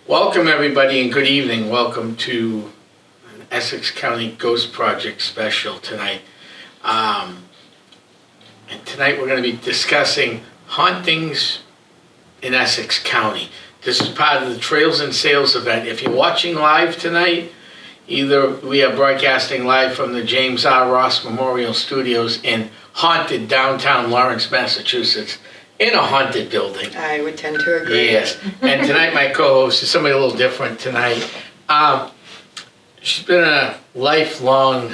Welcome everybody and good evening. Welcome to an Essex County Ghost Project special tonight. And tonight we're going to be discussing hauntings in Essex County. This is part of the Trails and Sales event. If you're watching live tonight, either we are broadcasting live from the James R. Ross Memorial Studios in haunted downtown Lawrence, Massachusetts, in a haunted building. I would tend to agree. Yes, and tonight my co-host is somebody a little different tonight. She's been a lifelong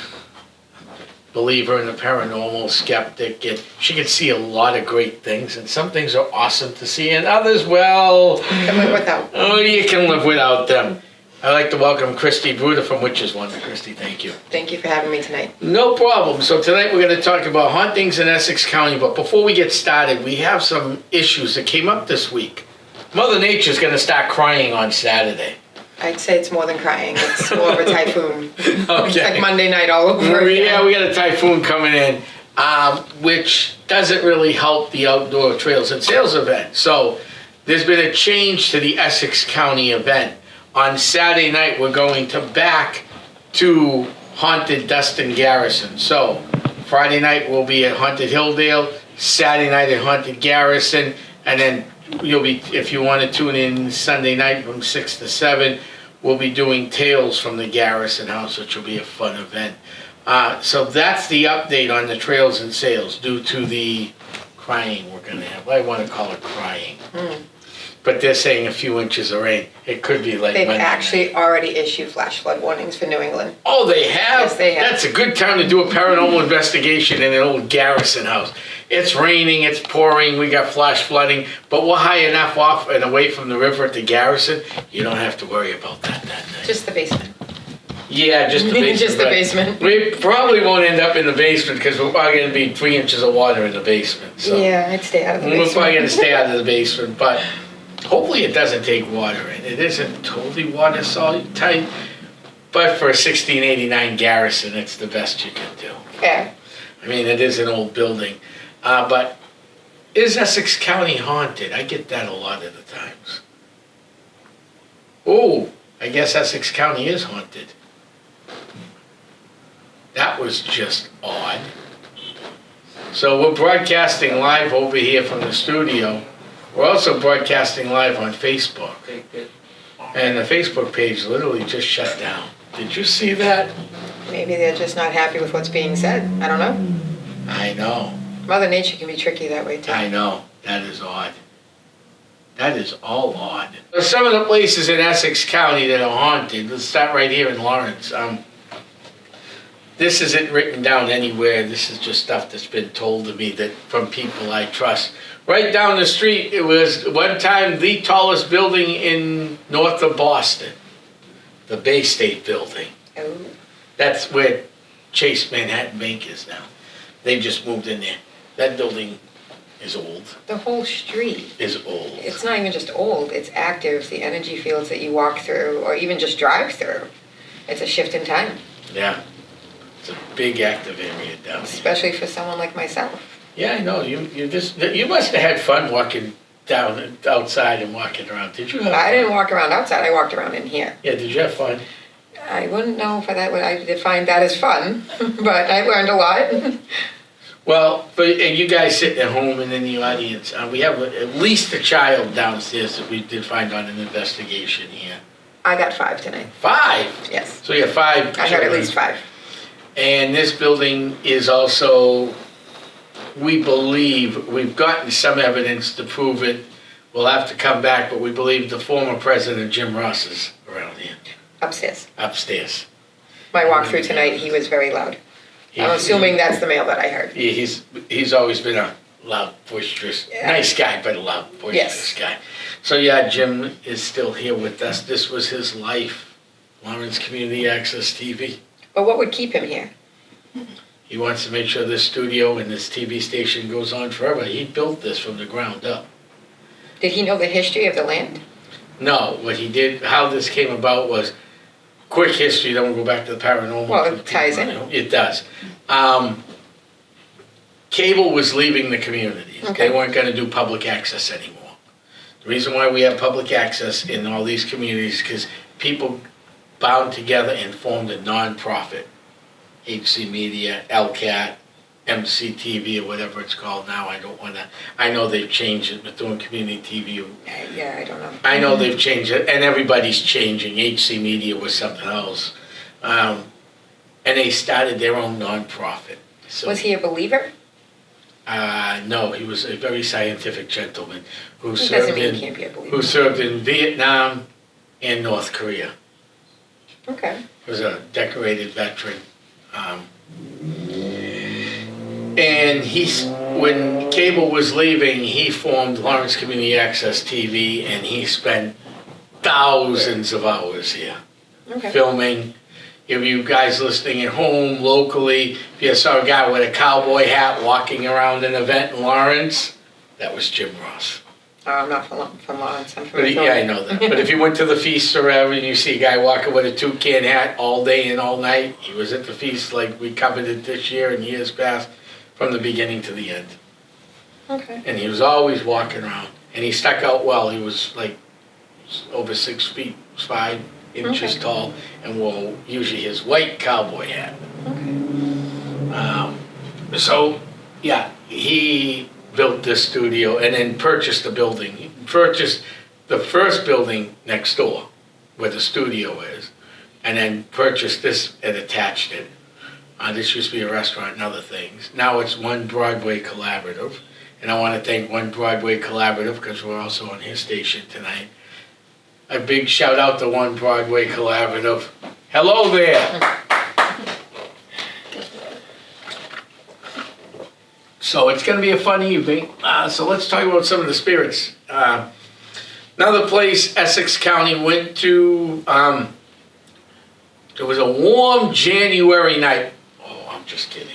believer in the paranormal, skeptic, and she can see a lot of great things, and some things are awesome to see, and others, well, Can live without. oh, you can live without them. I'd like to welcome Christy Bruder from Witches Wonder. Christy, thank you. Thank you for having me tonight. No problem. So tonight we're going to talk about hauntings in Essex County, but before we get started, we have some issues that came up this week. Mother Nature's going to start crying on Saturday. I'd say it's more than crying. It's more of a typhoon. Okay. It's like Monday night all over again. Yeah, we got a typhoon coming in, which doesn't really help the outdoor Trails and Sales event. So there's been a change to the Essex County event. On Saturday night, we're going to back to Haunted Dustin Garrison. So Friday night we'll be at Haunted Hilldale, Saturday night at Haunted Garrison, and then you'll be, if you want to tune in Sunday night from 6 to 7, we'll be doing Tales from the Garrison House, which will be a fun event. So that's the update on the Trails and Sales due to the crying we're going to have. I want to call it crying. But they're saying a few inches of rain. It could be like They've Monday actually night. already issued flash flood warnings for New England. Oh, they have? Yes, they have. That's a good time to do a paranormal investigation in an old Garrison house. It's raining, it's pouring, we got flash flooding, but we're high enough off and away from the river at the Garrison, you don't have to worry about that night. Just the basement. Yeah, just the basement. Just the but basement. We probably won't end up in the basement because we're probably going to be 3 inches of water in the basement. So Yeah, I'd stay out of the we're basement. probably going to stay out of the basement, but hopefully it doesn't take water in. It isn't totally water solid tight, but for a 1689 Garrison, it's the best you can do. Yeah. I mean, it is an old building, but is Essex County haunted? I get that a lot of the times. Oh, I guess Essex County is haunted. That was just odd. So we're broadcasting live over here from the studio. We're also broadcasting live on Facebook. And the Facebook page literally just shut down. Did you see that? Maybe they're just not happy with what's being said. I don't know. I know. Mother Nature can be tricky that way too. I know. That is odd. That is all odd. Some of the places in Essex County that are haunted, let's start right here in Lawrence. This isn't written down anywhere. This is just stuff that's been told to me that from people I trust. Right down the street, it was one time the tallest building in north of Boston, the Bay State Building. Oh. That's where Chase Manhattan Bank is now. They just moved in there. That building is old. The whole street. Is old. It's not even just old, it's active. The energy fields that you walk through or even just drive through. It's a shift in time. Yeah. It's a big active area down there. Especially for someone like myself. Yeah, I know. You must have had fun walking down outside and walking around. Did you have fun? I didn't walk around outside, I walked around in here. Yeah, did you have fun? I wouldn't know if I defined that as fun, but I learned a lot. Well, and you guys sitting at home and in the audience, we have at least a child downstairs that we did find on an investigation here. I got 5 tonight. 5? Yes. So you have 5 I had at least 5. And this building is also, we believe, we've gotten some evidence to prove it. We'll have to come back, but we believe the former president, Jim Ross, is around here. Upstairs. Upstairs. My walkthrough tonight, he was very loud. I'm assuming that's the male that I heard. He's always been a loud, boisterous, nice guy, but a loud, boisterous Yes. guy. So yeah, Jim is still here with us. This was his life Lawrence Community Access TV. But what would keep him here? He wants to make sure this studio and this TV station goes on forever. He built this from the ground up. Did he know the history of the land? No, what he did, how this came about was, quick history, then we'll go back to the paranormal. Well, it ties in. It does. Cable was leaving the community. Okay. They weren't gonna do public access anymore. The reason why we have public access in all these communities is because people bound together and formed a non-profit. HC Media, LCAT, MCTV, or whatever it's called now. I know they've changed it, but doing community TV. Yeah, I don't know. I know they've changed it, and everybody's changing. HC Media was something else. And they started their own non-profit. So, Was he a believer? no, he was a very scientific gentleman who Doesn't served mean he can't be a believer. who served in Vietnam and North Korea. Okay. He was a decorated veteran. And when cable was leaving, he formed Lawrence Community Access TV, and he spent thousands of hours here Okay. filming. If you guys listening at home locally, if you saw a guy with a cowboy hat walking around an event in Lawrence, that was Jim Ross. Oh, I'm not from Lawrence. I'm from But yeah, I know that. But if you went to the feast or wherever and you see a guy walking with a toucan hat all day and all night, he was at the feast like we covered it this year and years past, from the beginning to the end. Okay. And he was always walking around. And he stuck out well. He was like over 6 feet, 5 inches Okay. tall, and wore usually his white cowboy hat. Okay. So, yeah, he built this studio and then purchased the building. He purchased the first building next door where the studio is, and then purchased this and attached it. This used to be a restaurant and other things. Now it's One Broadway Collaborative, and I want to thank One Broadway Collaborative because we're also on his station tonight. A big shout out to One Broadway Collaborative. Hello there. So it's going to be a fun evening. So let's talk about some of the spirits. Another place Essex County went to, it was a warm January night. Oh, I'm just kidding.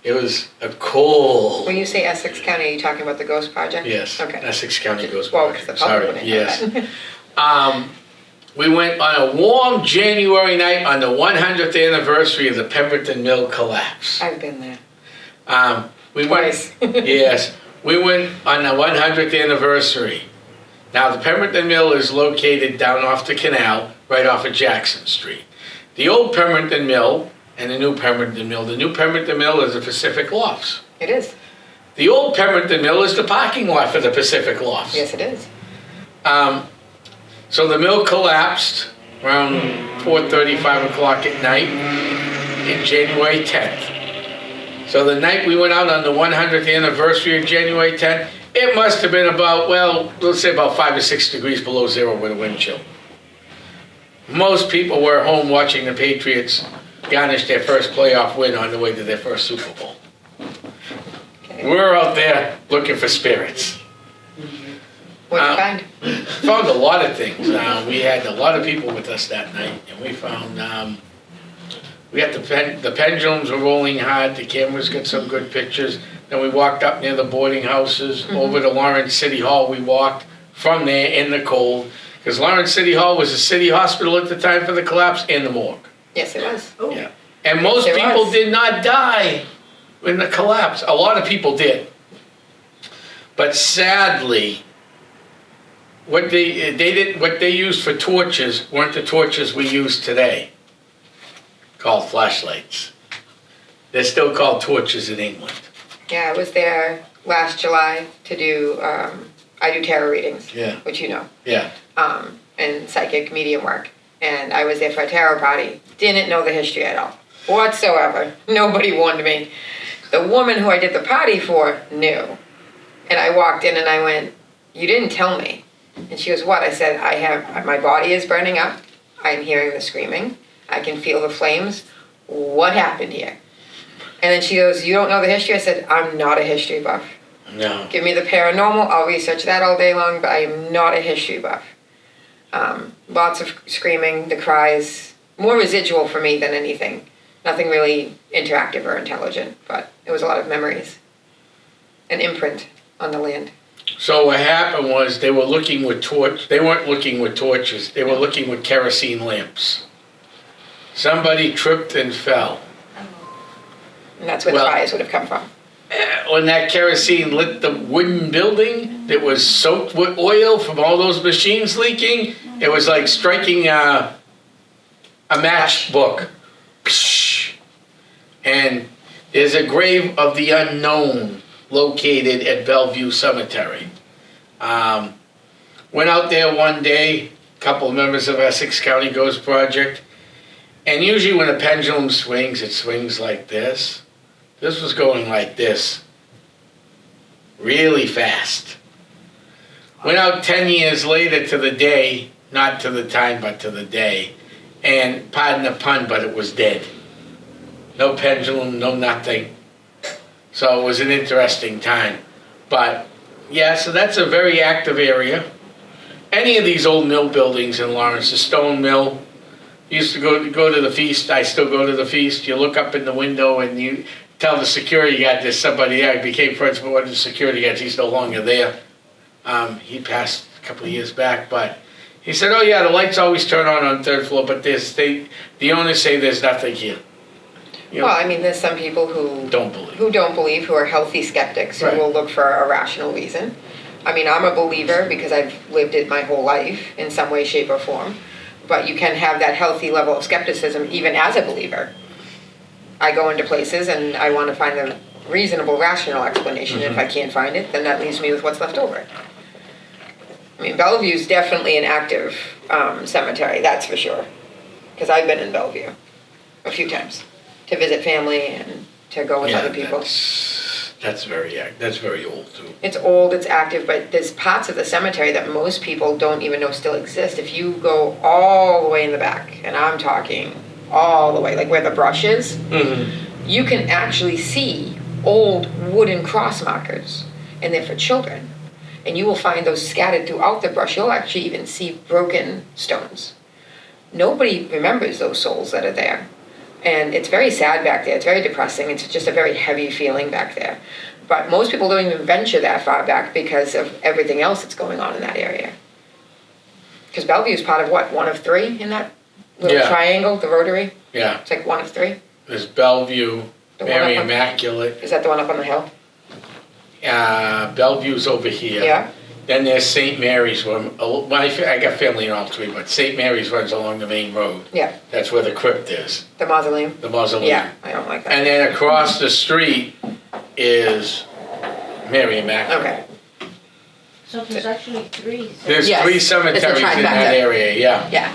It was a cold. When you say Essex County, are you talking about the Ghost Project? Yes, Okay. Essex County Ghost Well, Project. because the public Sorry, wouldn't know yes. that. We went on a warm January night on the 100th anniversary of the Pemberton Mill collapse. I've been there. We Twice. went, yes, we went on the 100th anniversary. Now, the Pemberton Mill is located down off the canal, right off of Jackson Street. The old Pemberton Mill and the new Pemberton Mill. The new Pemberton Mill is the Pacific Lofts. It is. The old Pemberton Mill is the parking lot for the Pacific Lofts. Yes, it is. So the mill collapsed around 4:30, 5 o'clock at night in January 10th. So the night we went out on the 100th anniversary of January 10th, it must have been about, well, let's say about 5 or 6 degrees below zero with a wind chill. Most people were home watching the Patriots garnish their first playoff win on the way to their first Super Bowl. Okay. We're out there looking for spirits. What'd you find? Found a lot of things. We had a lot of people with us that night, and we found, we got the pendulums were rolling hard, the cameras got some good pictures. Then we walked up near the boarding houses, over to Lawrence City Hall. We walked from there in the cold, because Lawrence City Hall was a city hospital at the time for the collapse and the morgue. Yes, it was. Yeah. And most Yes, it people was. did not die in the collapse. A lot of people did. But sadly, what they used for torches weren't the torches we use today, called flashlights. They're still called torches in England. Yeah, I was there last July to do, I do tarot readings, Yeah. which you know, Yeah. and psychic medium work. And I was there for a tarot party. Didn't know the history at all, whatsoever. Nobody warned me. The woman who I did the party for knew. And I walked in and I went, "You didn't tell me." And she goes, "What?" I said, my body is burning up. I'm hearing the screaming. I can feel the flames. What happened here? And then she goes, "You don't know the history?" I said, "I'm not a history buff. No. Give me the paranormal, I'll research that all day long, but I am not a history buff." Lots of screaming, the cries, more residual for me than anything. Nothing really interactive or intelligent, but it was a lot of memories. An imprint on the land. So what happened was they were looking with they weren't looking with torches, they were looking with kerosene lamps. Somebody tripped and fell. And that's where the fires would have come from. When that kerosene lit the wooden building that was soaked with oil from all those machines leaking, it was like striking a matchbook. And there's a grave of the unknown located at Bellevue Cemetery. Went out there one day, a couple of members of Essex County Ghost Project, and usually when a pendulum swings, it swings like this. This was going like this, really fast. Went out 10 years later to the day, not to the time, but to the day, and pardon the pun, but it was dead. No pendulum, no nothing. So it was an interesting time. But yeah, so that's a very active area. Any of these old mill buildings in Lawrence, the stone mill, used to go to the feast. I still go to the feast. You look up in the window and you tell the security guard there's somebody there. I became friends with one of the security guards. He's no longer there. He passed a couple of years back, but he said, "Oh yeah, the lights always turn on third floor, but the owners say there's nothing here." You know, Well, I mean, there's some people who don't believe. who are healthy skeptics, who Right. will look for a rational reason. I mean, I'm a believer because I've lived it my whole life in some way, shape, or form. But you can have that healthy level of skepticism even as a believer. I go into places and I want to find a reasonable, rational explanation. If I can't find it, then that leaves me with what's left over. I mean, Bellevue's definitely an active cemetery, that's for sure. Because I've been in Bellevue a few times to visit family and to go with other people. That's very old too. It's old, it's active, but there's parts of the cemetery that most people don't even know still exist. If you go all the way in the back, and I'm talking all the way, like where the brush is, you can actually see old wooden cross markers, and they're for children. And you will find those scattered throughout the brush. You'll actually even see broken stones. Nobody remembers those souls that are there. And it's very sad back there. It's very depressing. It's just a very heavy feeling back there. But most people don't even venture that far back because of everything else that's going on in that area. Because Bellevue is part of what, one of three in that little triangle, the rotary? Yeah. It's like one of three. There's Bellevue, The Mary one up on- Immaculate. Is that the one up on the hill? Bellevue's over here. Yeah. Then there's St. Mary's. I got family in all three, but St. Mary's runs along the main road. Yeah. That's where the crypt is, The mausoleum? the mausoleum. Yeah, I don't like that. And then across the street is Mary Immaculate. Okay. So there's actually three. There's Yes, three it's a cemeteries in that trifecta. area, yeah. Yeah.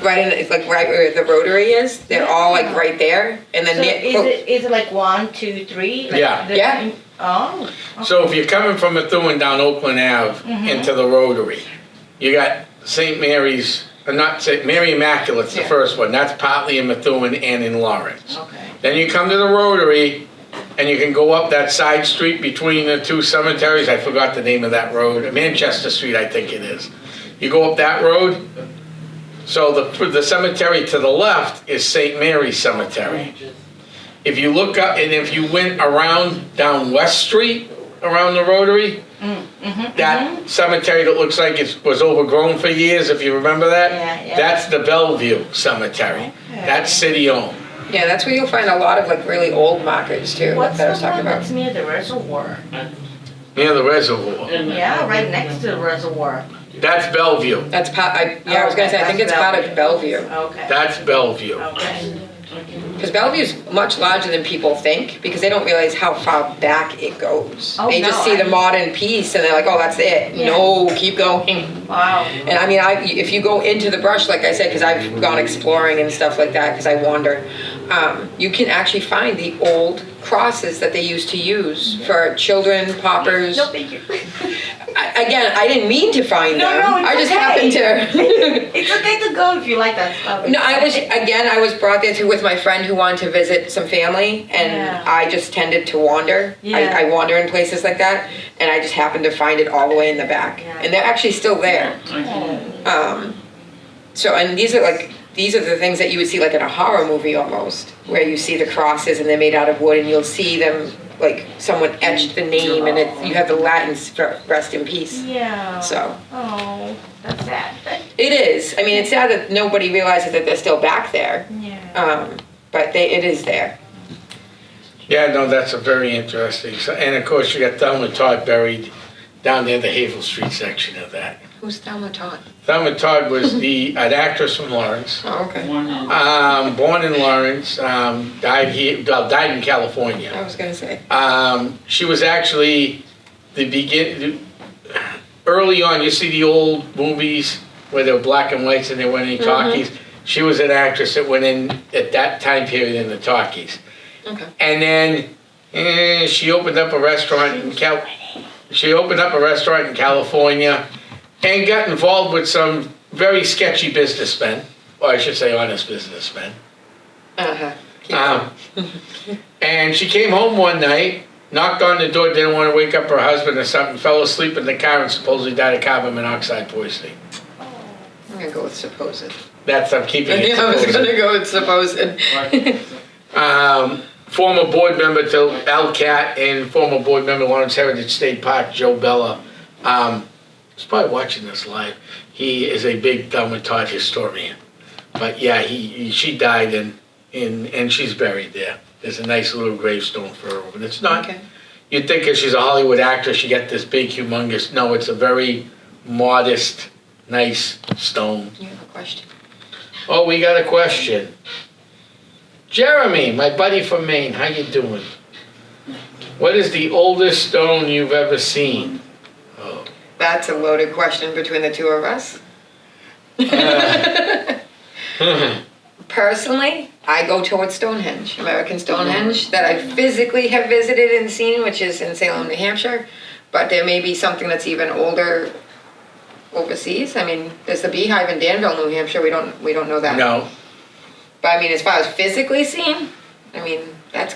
Right in, it's like right where the rotary is. They're all like right there. And then So near, is it like 1, 2, 3? Like Yeah. the- Yeah. Oh. So if you're coming from Methuen down Oakland Ave into the Rotary, you got St. Mary's, not St. Mary Immaculate's the Yeah. first one. That's partly in Methuen and in Lawrence. Okay. Then you come to the Rotary, and you can go up that side street between the two cemeteries. I forgot the name of that road. Manchester Street, I think it is. You go up that road. So the cemetery to the left is St. Mary's Cemetery. If you look up, and if you went around down West Street, around the Rotary, that cemetery that looks like it was overgrown for years, if you remember that, Yeah. that's the Bellevue Cemetery. Okay. That's city-owned. yeah, that's where you'll find a lot of like really old markers too. What's that I the was talking one about. that's near the reservoir? Near the reservoir. Yeah, right next to the reservoir. That's Bellevue. That's part. I was gonna say. I think it's part of Bellevue. Okay. That's Bellevue. Okay. Because Bellevue's much larger than people think because they don't realize how far back it goes. Oh, They just no, see the I- modern piece and they're like, oh, that's it. Yeah. No, keep going. Wow. And I mean, if you go into the brush, like I said, because I've gone exploring and stuff like that, because I wander, you can actually find the old crosses that they used to use for children, paupers. No, thank you. Again, I didn't mean to find No, them. no, it's I just okay. happened to. It's okay to go if you like that stuff. No, I was brought there with my friend who wanted to visit some family, and Yeah. I just tended to wander. Yeah. I wander in places like that, and I just happened to find it all the way in the back, Yeah. and they're actually still there. Oh. So, and these are the things that you would see like in a horror movie almost, where you see the crosses and they're made out of wood, and you'll see them like someone etched the name, and you have the Latin rest in peace. Yeah. So. Oh, that's sad. It is. I mean, it's sad that nobody realizes that they're still back there. Yeah. But it is there. Yeah, no, that's a very interesting, and of course you got Thelma Todd buried down near the Havel Street section of that. Who's Thelma Todd? Thelma Todd was an actress from Lawrence, Oh, okay. born in Lawrence, died in California. I was gonna say. She was actually early on, you see the old movies where they were black and whites and they weren't any talkies. She was an actress that went in at that time period in the talkies. Okay. And then she opened up a restaurant in California and got involved with some very sketchy businessmen, or I should say honest businessmen. And she came home one night, knocked on the door, didn't want to wake up her husband or something, fell asleep in the car and supposedly died of carbon monoxide poisoning. I'm gonna go with supposed. I'm keeping it I was supposed. gonna go with supposed. Former board member to LCAT and former board member Lawrence Heritage State Park, Joe Bella. He's probably watching this live. He is a big Thelma Todd historian. But yeah, she died and she's buried there. There's a nice little gravestone for her, but it's not. Okay. You'd think if she's a Hollywood actress, you get this big, humongous. No, it's a very modest, nice stone. You have a question? Oh, we got a question. Jeremy, my buddy from Maine, how you doing? What is the oldest stone you've ever seen? Oh. That's a loaded question between the two of us. Personally, I go towards Stonehenge, American Stonehenge, that I physically have visited and seen, which is in Salem, New Hampshire. But there may be something that's even older overseas. I mean, there's the Beehive in Danville, New Hampshire. We don't know that. No. But I mean, as far as physically seen, I mean, that's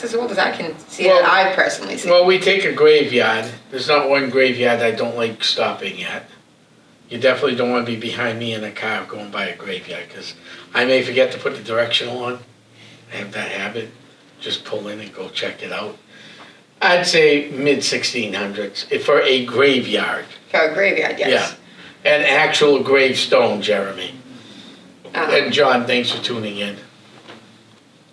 as old as I can see Well- that I've personally seen. Well, we take a graveyard. There's not one graveyard I don't like stopping at. You definitely don't want to be behind me in a car going by a graveyard, because I may forget to put the directional on. I have that habit. Just pull in and go check it out. I'd say mid-1600s for a graveyard. For a graveyard, yes. Yeah. An actual gravestone, Jeremy. Uh-huh. And John, thanks for tuning in.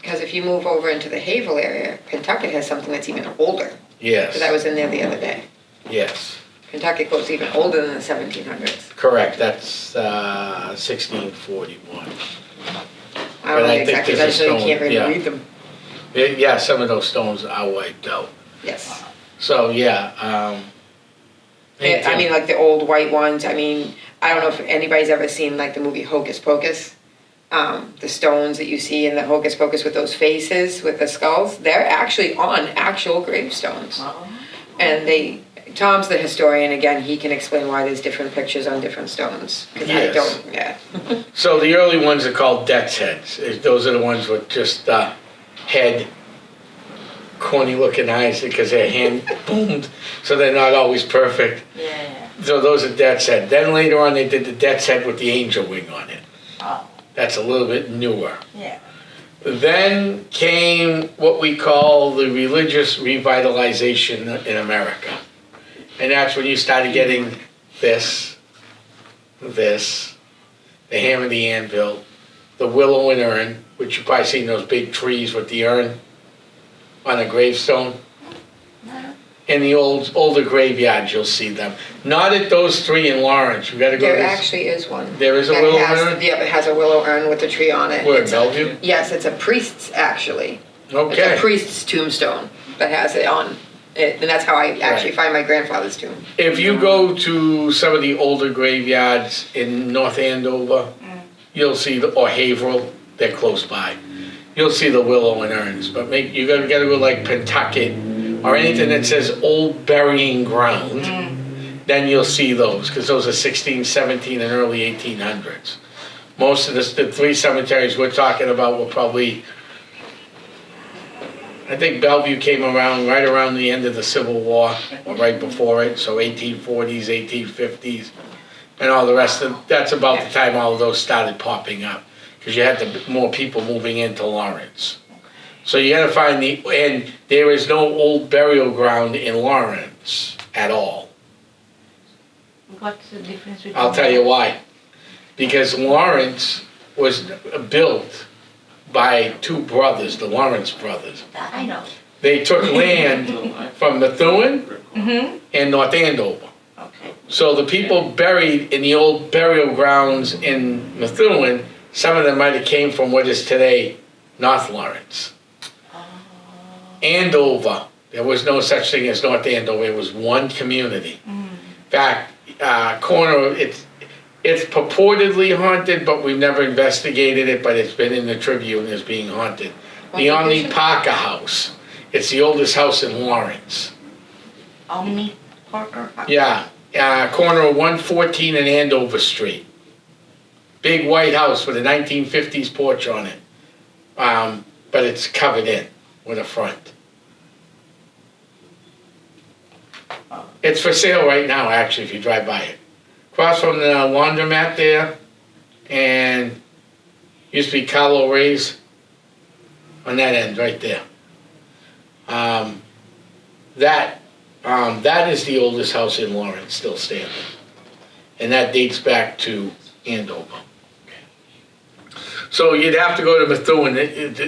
Because if you move over into the Havel area, Pentucket has something that's even older. Yes. Because I was in there the other day. Yes. Pentucket goes even older than the 1700s. Correct. That's 1641. I don't But know I the think exact there's a dimension, you stone, can't really yeah. read them. Yeah, some of those stones are wiped out. Yes. So, yeah. I mean, like the old white ones. I mean, I don't know if anybody's ever seen like the movie Hocus Pocus. The stones that you see in the Hocus Pocus with those faces, with the skulls, they're actually on actual gravestones. And Tom's the historian, again, he can explain why there's different pictures on different stones. Because I Yes. don't, yeah. So the early ones are called death's heads. Those are the ones with just head, corny looking eyes because their hand boomed, so they're not always perfect. Yeah. So those are death's head. Then later on they did the death's head with the angel wing on it. Oh. That's a little bit newer. Yeah. Then came what we call the religious revitalization in America. And that's when you started getting this, the hammer, the anvil, the willow and urn, which you've probably seen those big trees with the urn on a gravestone. In the older graveyards, you'll see them. Not at those three in Lawrence. You gotta go There to actually is one. There is a that willow has, urn? Yep, it has a willow urn with a tree on it. Where, It's Bellevue? Yes, it's a priest's actually. It's Okay. a priest's tombstone that has it on it, and that's how I actually Right. find my grandfather's tomb. If you go to some of the older graveyards in North Andover, you'll see or Haverhill, they're close by. You'll see the willow and urns, but you gotta go like Pentucket or anything that says old burying ground. Then you'll see those, because those are 16, 17, and early 1800s. Most of the three cemeteries we're talking about were probably, I think Bellevue came around right around the end of the Civil War, or right before it, so 1840s, 1850s. and all the rest of, that's about the time all of those started popping up. Because you had more people moving into Lawrence. So you gotta find and there is no old burial ground in Lawrence at all. What's the difference between? I'll tell you why. Because Lawrence was built by two brothers, the Lawrence brothers. That I know. They took land from Methuen Mm-hmm. and North Andover. Okay. So the people buried in the old burial grounds in Methuen, some of them might have came from what is today North Lawrence. Andover, there was no such thing as North Andover, it was one community. In fact, it's purportedly haunted, but we've never investigated it, but it's been in the Tribune as being haunted. The Omni Parker House, it's the oldest house in Lawrence. Omni Parker? Yeah, corner of 114 and Andover Street. Big white house with a 1950s porch on it. But it's covered in with a front. It's for sale right now, actually, if you drive by it. Across from the laundromat there, and used to be Carlo Ray's on that end right there. That is the oldest house in Lawrence still standing. And that dates back to Andover. So you'd have to go to Methuen,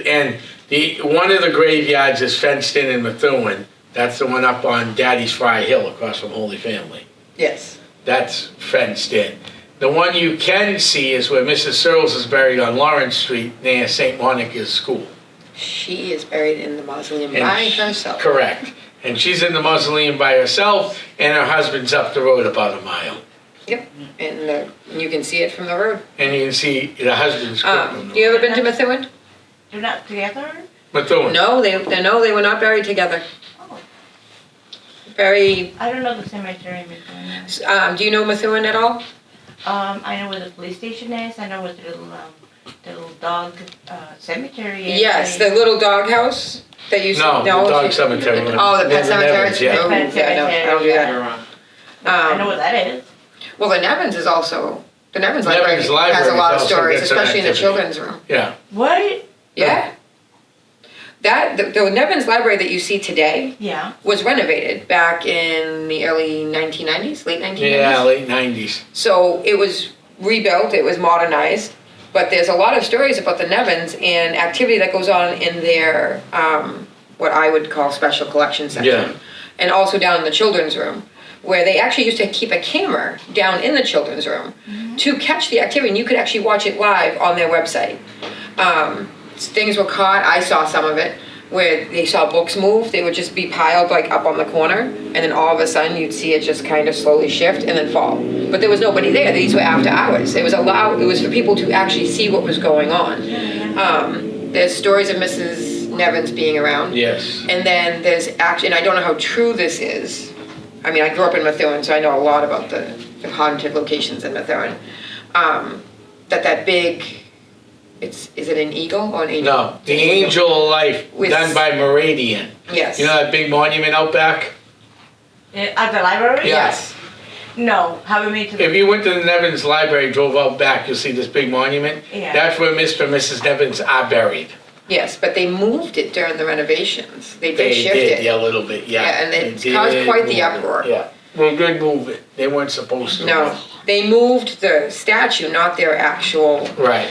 and one of the graveyards is fenced in Methuen. That's the one up on Daddy's Fry Hill across from Holy Family. Yes. That's fenced in. The one you can see is where Mrs. Searles is buried on Lawrence Street near St. Monica's School. She is buried in the mausoleum And by herself. Correct. And she's in the mausoleum by herself, and her husband's up the road about a mile. Yep, and you can see it from the road. And you can see the husband's You ever been to Methuen? They're not together? Methuen. No, they were not buried together. Oh. Very. I don't know the cemetery in between. Do you know Methuen at all? I know where the police station is. I know where the little dog cemetery is. Yes, the little dog house that you see. No, the dog cemetery. Oh, the pet cemetery? Nevins, yeah. Oh, Pet yeah, no, I don't do that. I know what that is. Well, the Nevins is also, the Nevins Nevins Library has a Library lot of is also stories, gets an especially in the activity. children's room. Yeah. What? Yeah. The Nevins Library that you see today Yeah. was renovated back in the early 1990s, late 1990s. Yeah, late 90s. So it was rebuilt, it was modernized, but there's a lot of stories about the Nevins and activity that goes on in their, what I would call special collection section. Yeah. And also down in the children's room, where they actually used to keep a camera down in the children's room to catch the activity, and you could actually watch it live on their website. Things were caught, I saw some of it, where they saw books move, they would just be piled like up on the corner, and then all of a sudden you'd see it just kind of slowly shift and then fall. But there was nobody there, these were after hours. It was for people to actually see what was going on. There's stories of Mrs. Nevins being around. Yes. And then there's actually, and I don't know how true this is, I mean, I grew up in Methuen, so I know a lot about the haunted locations in Methuen. That big, is it an eagle or an angel? No, the Angel of Life, With- done by Meridian. Yes. You know that big monument out back? At the library? Yeah. Yes. No, haven't been to the. If you went to the Nevins Library, drove out back, you'll see this big monument. Yeah. That's where Mr. and Mrs. Nevins are buried. Yes, but they moved it during the renovations. They did shift did, it. yeah, a little bit, yeah. Yeah, and it They caused did quite the move it, uproar. Yeah, they did move it. They weren't supposed to. No, they moved the statue, not their actual. Right.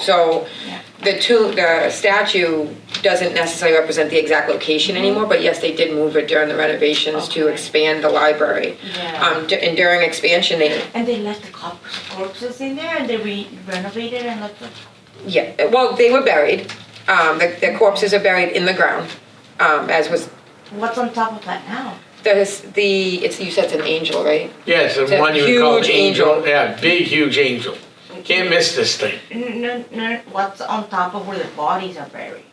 So Yeah. the statue doesn't necessarily represent the exact location anymore, but yes, they did move it during the renovations to Okay. expand the library. Yeah. And during expansion, And they left the corpses in there and they renovated and left them. well, they were buried. The corpses are buried in the ground, as was What's on top of that now? you said it's an angel, right? Yeah, it's the It's a one you would call huge angel. angel. Yeah, big, huge angel. Can't miss this thing. No, what's on top of where the bodies are buried?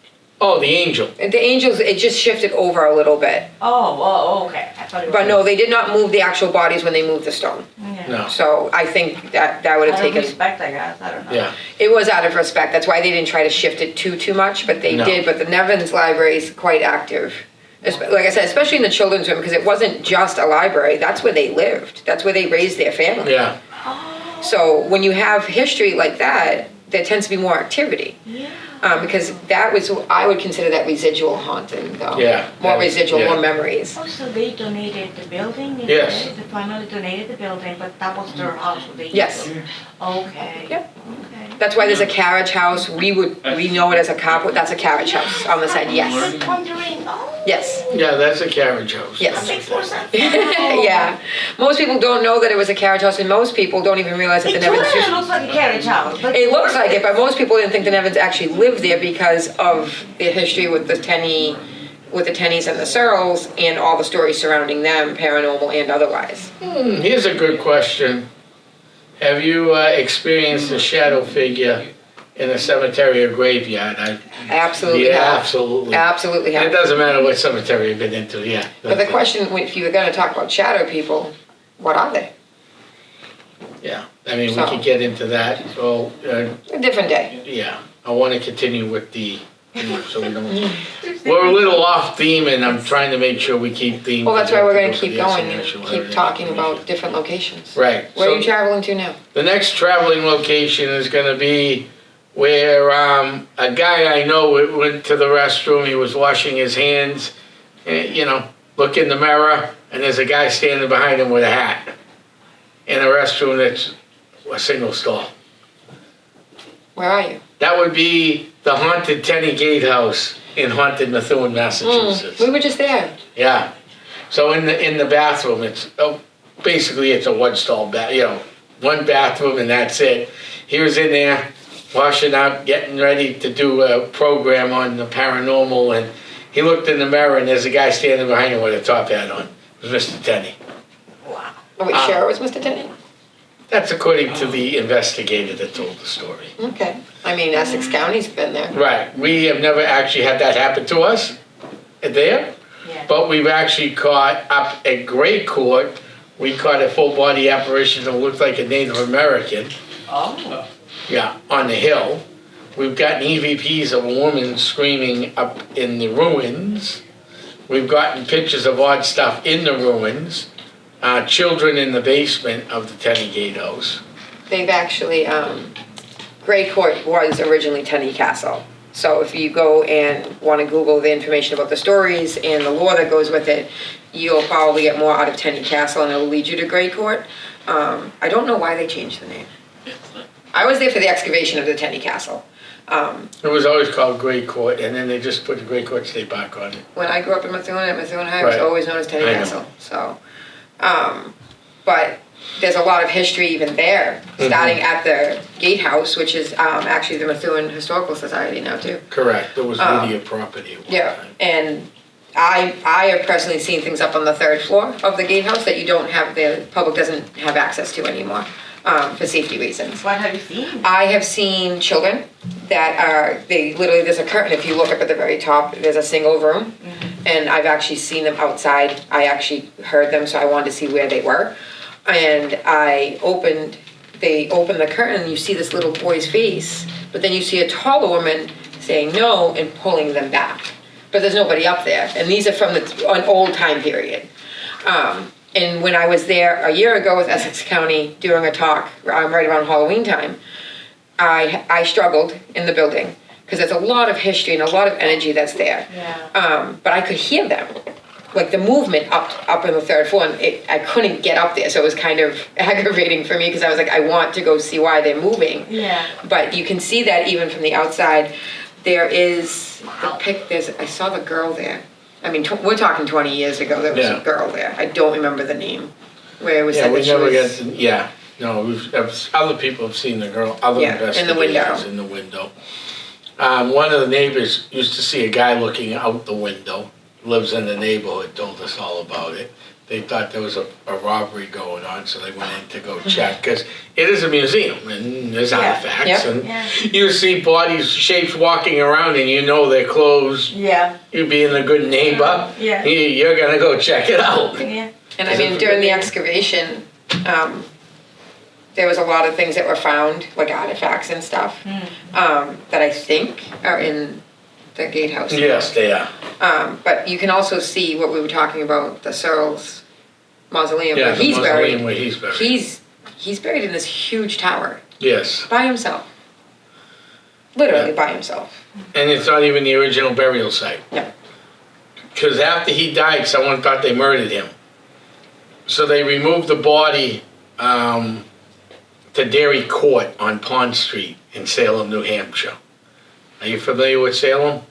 Oh, the angel. The angels, it just shifted over a little bit. Oh, okay. I thought it was. But no, they did not move the actual bodies when they moved the stone. Yeah. No. So I think that would have Out of taken, respect, I guess. I don't know. Yeah. it was out of respect. That's why they didn't try to shift it too much, but they No. did. But the Nevins Library is quite active. Like I said, especially in the children's room, because it wasn't just a library. That's where they lived. That's where they raised their family. Yeah. Oh. So when you have history like that, there tends to be more activity. Yeah. Because that was, I would consider that residual haunting though. Yeah. More residual, Yeah. more memories. Oh, so they donated the building? Yes. The family donated the building, but that was their house. So they Yes. Okay. Yep. Okay. That's why there's a carriage house. We know it as a carport, that's a carriage house on the side, I yes. was wondering, oh. Yes. Yeah, that's a carriage house. Yes. That makes more sense. now. Yeah. Most people don't know that it was a carriage house, and most people don't even realize that It the Nevins totally looks like a carriage house. But It looks like it, but most people didn't think the Nevins actually lived there because of the history with the Tennys and the Searles and all the stories surrounding them, paranormal and otherwise. Here's a good question. Have you experienced a shadow figure in a cemetery or graveyard? Absolutely Yeah, have. absolutely. Absolutely It have. doesn't matter what cemetery you've been into, yeah. But the question, if you were going to talk about shadow people, what are they? Yeah, I mean, we So. could get into that, so, A different day. yeah. I want to continue with so we don't, we're a little off theme, and I'm trying to make sure we keep theme. Well, that's why we're going to for keep the going and National keep Heritage talking Commission. about different locations. Right. Where are you So traveling to now? the next traveling location is going to be where a guy I know went to the restroom. He was washing his hands, look in the mirror, and there's a guy standing behind him with a hat in a restroom that's a single stall. Where are you? That would be the haunted Tenny Gatehouse in haunted Methuen, Massachusetts. We were just there. Yeah. So in the bathroom, it's basically it's a one stall one bathroom and that's it. He was in there washing up, getting ready to do a program on the paranormal, and he looked in the mirror and there's a guy standing behind him with a top hat on. It was Mr. Tenney. Wow. Are we sure it was Mr. Tenney? That's according to the investigator that told the story. Okay. I mean, Essex County's been there. Right. We have never actually had that happen to us there. Yeah. But we've actually caught up at Gray Court, we caught a full body apparition that looked like a Native American, Oh. yeah, on the hill. We've gotten EVPs of a woman screaming up in the ruins. We've gotten pictures of odd stuff in the ruins, children in the basement of the Tenny Gatehouse. They've actually, Gray Court was originally Tenney Castle. So if you go and want to Google the information about the stories and the lore that goes with it, you'll probably get more out of Tenney Castle and it'll lead you to Gray Court. I don't know why they changed the name. I was there for the excavation of the Tenney Castle. It was always called Gray Court, and then they just put the Gray Court State Park on it. When I grew up in Methuen, at Methuen High, it was Right. always known as Tenney I know. Castle. So, but there's a lot of history even there, starting at the gatehouse, which is actually the Methuen Historical Society now too. Correct, it was Lydia property. at one Yeah, time. and I have personally seen things up on the third floor of the gatehouse that you don't have, the public doesn't have access to anymore, for safety reasons. What have you seen? I have seen children that there's a curtain, if you look up at the very top, there's a single room, and I've actually seen them outside. I actually heard them, so I wanted to see where they were. And they opened the curtain, and you see this little boy's face, but then you see a taller woman saying no and pulling them back. But there's nobody up there, and these are from an old time period. And when I was there a year ago with Essex County doing a talk right around Halloween time, I struggled in the building because there's a lot of history and a lot of energy that's there. Yeah. But I could hear them, like the movement up in the third floor, and I couldn't get up there, so it was kind of aggravating for me because I was like, I want to go see why they're moving. Yeah. But you can see that even from the outside. There is I saw the girl there. I mean, we're talking 20 years ago. There was Yeah. a girl there. I don't remember the name. Where it was Yeah, said we that she never was. got, no, other people have seen the girl, other Yeah, in the window. investigators in the window. One of the neighbors used to see a guy looking out the window, lives in the neighborhood, told us all about it. They thought there was a robbery going on, so they went in to go check, because it is a museum, and there's Yeah. artifacts, Yep. and Yeah. you see bodies, shapes walking around, and you know they're closed. Yeah. You being a good neighbor, Yeah. you're gonna go check it out. Yeah. And I mean, during the excavation, there was a lot of things that were found, like artifacts and stuff, that I think are in the gatehouse. Yes, they are. But you can also see what we were talking about, the Searles mausoleum, Yeah, where the he's mausoleum buried. where he's buried. He's He's buried in this huge tower Yes. by himself. Literally by himself. And it's not even the original burial site. No. Because after he died, someone thought they murdered him. So they removed the body to Dairy Court on Pond Street in Salem, New Hampshire. Are you familiar with Salem?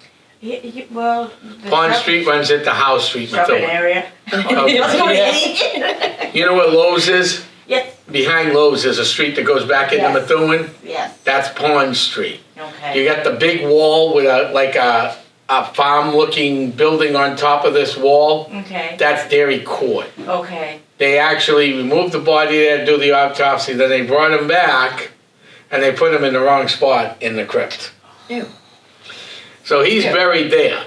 Well, Pond Street runs into House Street, shopping Methuen. area. Okay. You know where Lowe's is? Yes. Behind Lowe's is a street that goes back into Yes. Methuen. Yes. That's Pond Street. Okay. You got the big wall with a farm-looking building on top of this wall. Okay. That's Dairy Court. Okay. They actually removed the body there to do the autopsy. Then they brought him back, and they put him in the wrong spot in the crypt. Ew. So he's Yeah. buried there,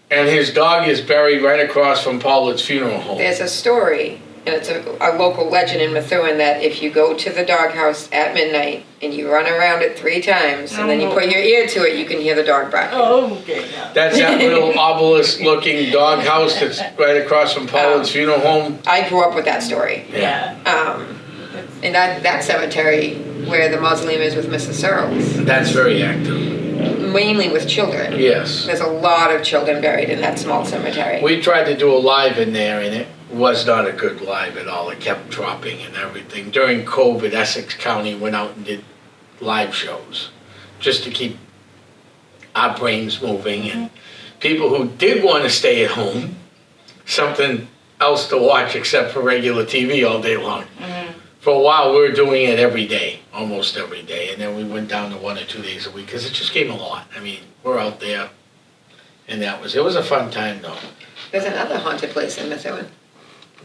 and his dog is buried right across from Paulette's funeral home. There's a story, and it's a local legend in Methuen, that if you go to the doghouse at midnight and you run around it 3 times and then you put your ear to it, you can hear the dog barking. Oh, okay. No. That's that little obelisk-looking doghouse that's right across from Paulette's funeral home. I grew up with that story. Yeah. And that cemetery where the mausoleum is with Mrs. Searles, That's very active. mainly with children. Yes. There's a lot of children buried in that small cemetery. We tried to do a live in there, and it was not a good live at all. It kept dropping and everything. During COVID, Essex County went out and did live shows just to keep our brains moving. And people who did want to stay at home, something else to watch except for regular TV all day long. For a while, we were doing it every day, almost every day. And then we went down to 1 or 2 days a week because it just came a lot. I mean, we're out there. And it was a fun time though. There's another haunted place in Methuen.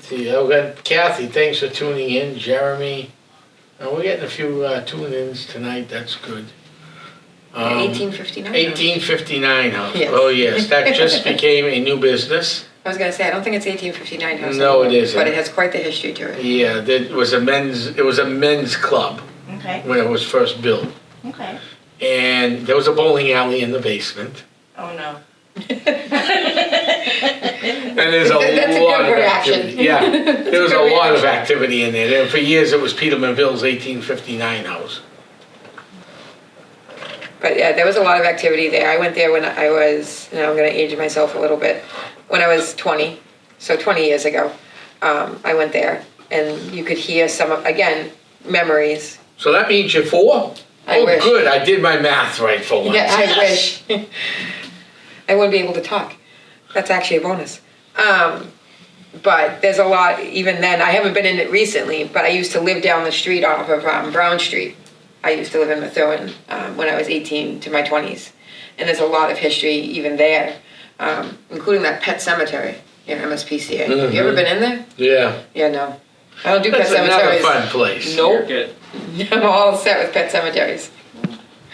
See, I've got Kathy, thanks for tuning in. Jeremy, we're getting a few tune-ins tonight, that's good. 1859. 1859 house. Yes. Oh yes, that just became a new business. I was going to say, I don't think it's 1859 house. No, it anymore, isn't. But it has quite the history to it. Yeah, it was a men's club Okay. when it was first built. Okay. And there was a bowling alley in the basement. Oh no. And there's a That's a lot good of reaction. activity. Yeah, there was a good lot of reaction. activity in there. For years, it was Peterman Bill's 1859 house. But yeah, there was a lot of activity there. I went there when I was, I'm going to age myself a little bit, when I was 20, so 20 years ago. I went there, and you could hear some, again, memories. So that means you're 4? I wish. Good, I did my math right for once. Yeah, I Yes. wish. I wouldn't be able to talk. That's actually a bonus. But there's a lot, even then, I haven't been in it recently, but I used to live down the street off of Brown Street. I used to live in Methuen when I was 18 to my 20s. And there's a lot of history even there, including that pet cemetery near MSPCA. Have you ever been in there? Yeah. Yeah, no. I don't do That's pet another cemeteries. fun place. Nope. Good. I'm all set with pet cemeteries.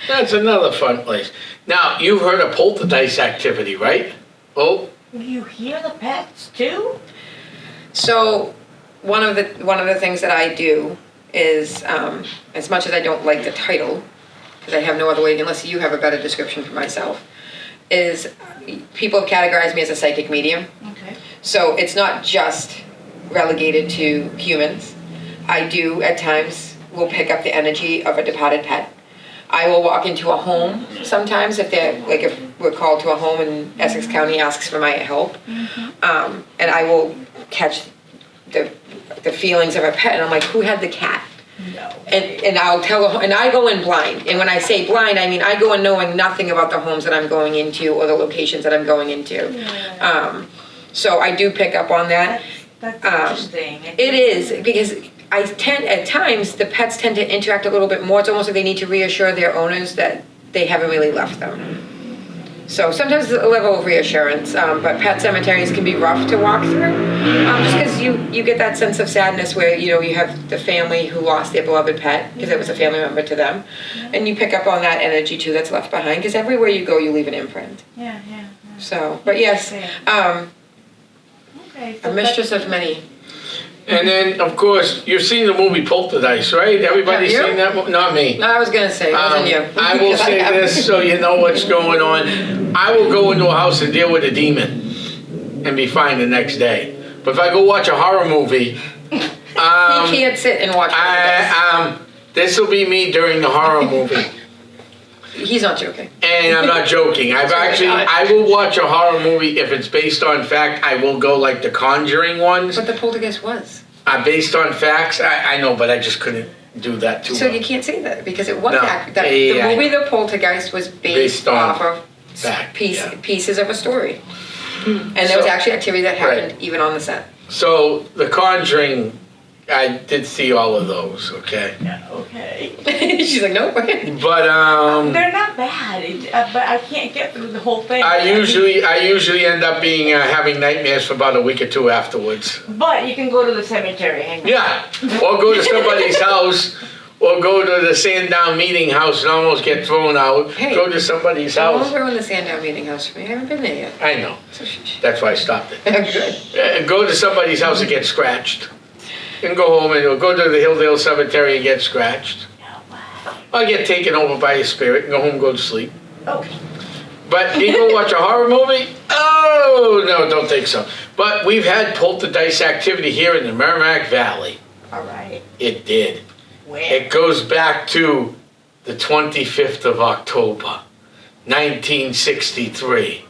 That's another fun place. Now, you've heard of poltergeist activity, right? Oh, You hear the pets too? So one of the things that I do is, as much as I don't like the title, because I have no other way, unless you have a better description for myself, is people have categorized me as a psychic medium. Okay. So it's not just relegated to humans. I do at times will pick up the energy of a departed pet. I will walk into a home sometimes if we're called to a home and Essex County asks for my help, and I will catch the feelings of a pet, and I'm like, who had the cat? No. And I'll tell, and I go in blind. And when I say blind, I mean I go in knowing nothing about the homes that I'm going into or the locations that I'm going into. Yeah. So I do pick up on that. That's interesting. It is, because at times, the pets tend to interact a little bit more. It's almost like they need to reassure their owners that they haven't really left them. So sometimes a level of reassurance, but pet cemeteries can be rough to walk through, just because you get that sense of sadness where, you have the family who lost their beloved pet, because it was a family member to them, and you pick up on that energy too that's left behind, because everywhere you go, you leave an imprint. Yeah. So, but yes, Okay. a mistress of many. and then, of course, you've seen the movie Poltergeist, right? Everybody's Have you? seen that movie? Not me. No, I was gonna say, it wasn't you. I will say this so you know what's going on. I will go into a house and deal with a demon and be fine the next day. But if I go watch a horror movie He can't sit and watch Poltergeist. This will be me during the horror movie. He's not joking. And I'm not joking. I will watch a horror movie if it's based on fact. I will go like the Conjuring ones. But the Poltergeist was. Based on facts, I know, but I just couldn't do that too So well. you can't say that because it was No. the movie The Poltergeist was based off of fact, pieces of a story. And there was actually activity that happened even on the set. So the Conjuring, I did see all of those, okay? Yeah, okay. She's like, nope. But They're not bad, but I can't get through the whole thing. I usually end up being having nightmares for about a week or two afterwards. But you can go to the cemetery, hang on. Yeah, or go to somebody's house, or go to the Sandown Meeting House and almost get thrown out. Hey, go to somebody's How long house. ago in the Sandown Meeting House for me? I haven't been there yet. I know. So That's why I stopped it. good. Go to somebody's house and get scratched. And go home and go to the Hilldale Cemetery and get scratched. Or get taken over by a spirit and go home and go to sleep. Okay. But you go watch a horror movie? Oh, no, don't think so. But we've had poltergeist activity here in the Merrimack Valley. All right. It did. Where? It goes back to the 25th of October, 1963.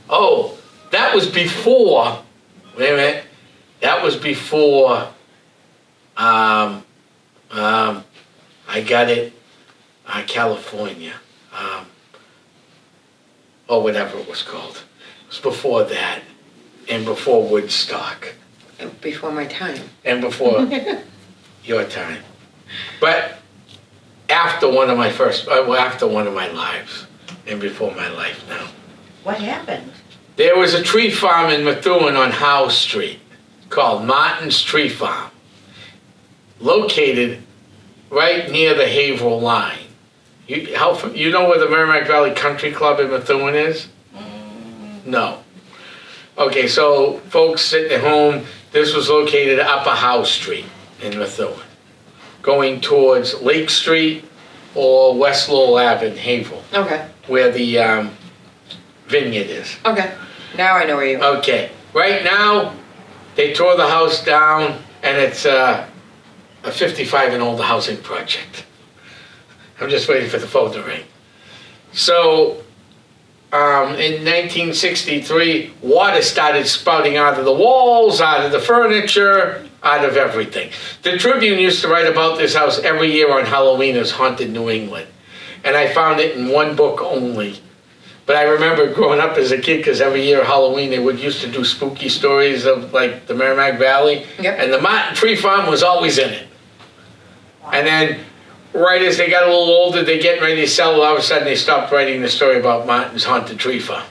Oh, that was before, wait a minute, that was before, I got it, California, or whatever it was called. It was before that, and before Woodstock, Before my time. and before your time. But after one of my lives, and before my life now. What happened? There was a tree farm in Methuen on Howe Street called Martin's Tree Farm, located right near the Haverhill line. You know where the Merrimack Valley Country Club in Methuen is? No. Okay, so folks sitting at home, this was located up a Howe Street in Methuen, going towards Lake Street or West Lowell Ave in Haverhill, Okay. where the vineyard is. Okay. Now I know where you are. Okay, right now, they tore the house down, and it's a 55 and older housing project. I'm just waiting for the phone to ring. So, in 1963, water started spouting out of the walls, out of the furniture, out of everything. The Tribune used to write about this house every year on Halloween as Haunted New England. And I found it in one book only. But I remember growing up as a kid, because every year Halloween they used to do spooky stories of like the Merrimack Valley. Yep. And the Martin Tree Farm was always in it. And then right as they got a little older, they're getting ready to sell it, all of a sudden they stopped writing the story about Martin's Haunted Tree Farm.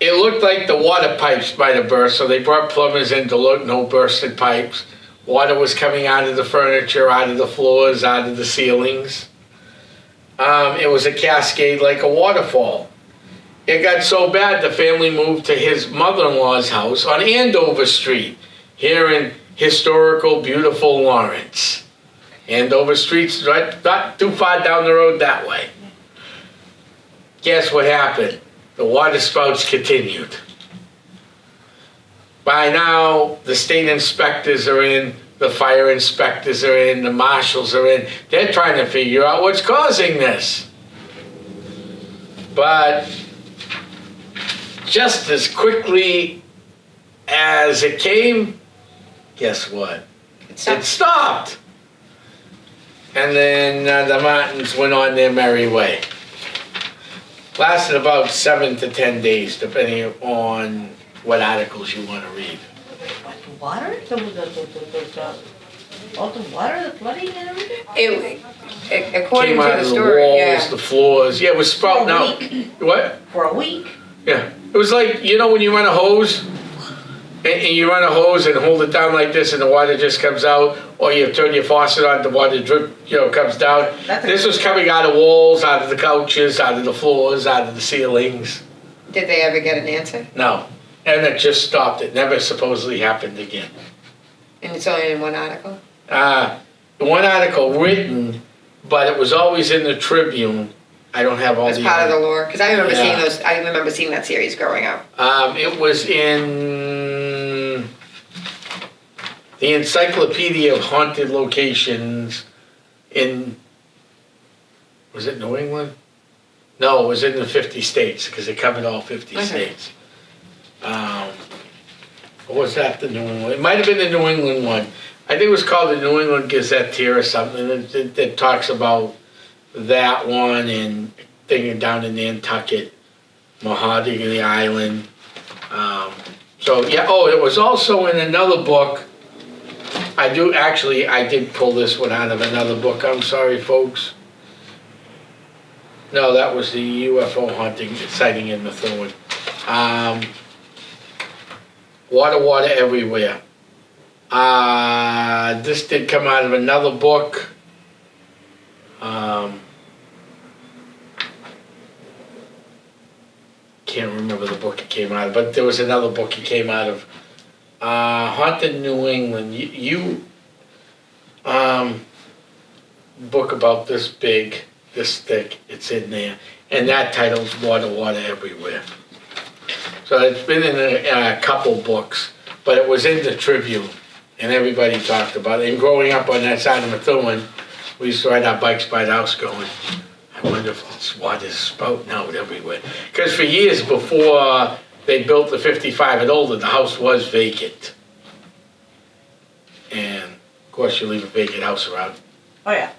It looked like the water pipes might have burst, so they brought plumbers in to look, no bursted pipes. Water was coming out of the furniture, out of the floors, out of the ceilings. It was a cascade like a waterfall. It got so bad the family moved to his mother-in-law's house on Andover Street, here in historical, beautiful Lawrence. Andover Street's not too far down the road that way. Guess what happened? The water spouts continued. By now, the state inspectors are in, the fire inspectors are in, the marshals are in. They're trying to figure out what's causing this. But just as quickly as it came, guess what? It stopped. And then the Martins went on their merry way. Lasted about 7 to 10 days, depending on what articles you want to read. What, the water? All the water, the flooding and everything? According Came to out the of the story, walls, yeah. the floors. Yeah, it was sprouting For a out. What? For a week? Yeah. It was like, you know when you run a hose? And you run a hose and hold it down like this and the water just comes out, or you turn your faucet on, the water drip, comes down. This was coming out of walls, out of the couches, out of the floors, out of the ceilings. Did they ever get an answer? No. And it just stopped. It never supposedly happened again. And it's only in one article? One article written, but it was always in the Tribune I don't have all As the. part of the lore, because I remember seeing Yeah. those. I remember seeing that series growing up. It was in the Encyclopedia of Haunted Locations in, was it New England? No, it was in the 50 states, because it covered all 50 Okay. states. Or was that the New England? It might have been the New England one. I think it was called the New England Gazetteer or something that talks about that one and thing down in Nantucket, Mahogany Island. So yeah, oh, it was also in another book. I did pull this one out of another book. I'm sorry, folks. No, that was the UFO haunting sighting in Methuen. Water everywhere. This did come out of another book. Can't remember the book it came out of, but there was another book it came out of. Haunted New England. Book about this big, this thick. It's in there, and that title's Water Everywhere. So it's been in a couple books, but it was in the Tribune, and everybody talked about it. And growing up on that side of Methuen, we used to ride our bikes by the house going, I wonder if this water's spouting out everywhere. Because for years before they built the 55 and older, the house was vacant. And of course you leave a vacant house around, Oh, yeah.